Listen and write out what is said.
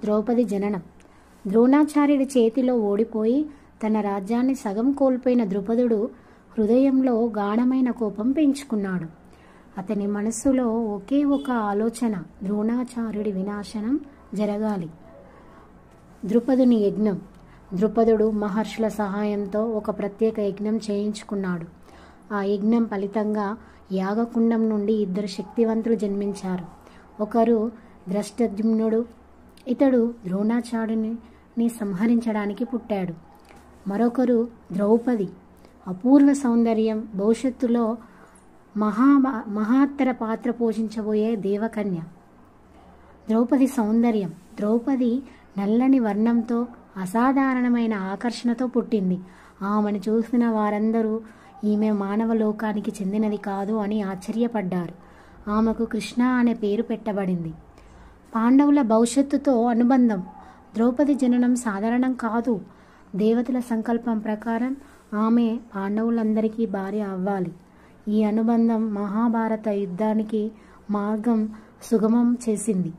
ద్రౌపది జననం. ద్రోణాచార్యుడి చేతిలో ఓడిపోయి తన రాజ్యాన్ని సగం కోల్పోయిన ద్రుపదుడు హృదయంలో గాఢమైన కోపం పెంచుకున్నాడు. అతని మనస్సులో ఒకే ఒక ఆలోచన: ద్రోణాచార్యుడి వినాశనం జరగాలి. ద్రుపదుని యజ్ఞం. ద్రుపదుడు మహర్షుల సహాయంతో ఒక ప్రత్యేక యజ్ఞం చేయించుకున్నాడు. ఆ యజ్ఞం ఫలితంగా యాగకుండం నుండి 2 శక్తివంతులు జన్మించారు. ఒకరు ధృష్టద్యుమ్నుడు. ఇతడు ద్రోణాచార్యుని సంహరించడానికి పుట్టాడు. మరొకరు ద్రౌపది, అపూర్వ సౌందర్యం, భవిష్యత్తులో మహత్తర పాత్ర పోషించబోయే దేవకన్య. ద్రౌపది సౌందర్యం. ద్రౌపది నల్లని వర్ణంతో అసాధారణమైన ఆకర్షణతో పుట్టింది. ఆమెను చూసిన వారందరూ ఈమె మానవ లోకానికి చెందినది కాదు అని ఆశ్చర్యపడ్డారు. ఆమెకు కృష్ణ అనే పేరు పెట్టబడింది. పాండవుల భవిష్యత్తుతో అనుబంధం. ద్రౌపది జననం సాధారణం కాదు. దేవతల సంకల్పం ప్రకారం ఆమె పాండవులందరికీ భార్య అవ్వాలి. ఈ అనుబంధం మహాభారత యుద్ధానికి మార్గం సుగమం చేసింది.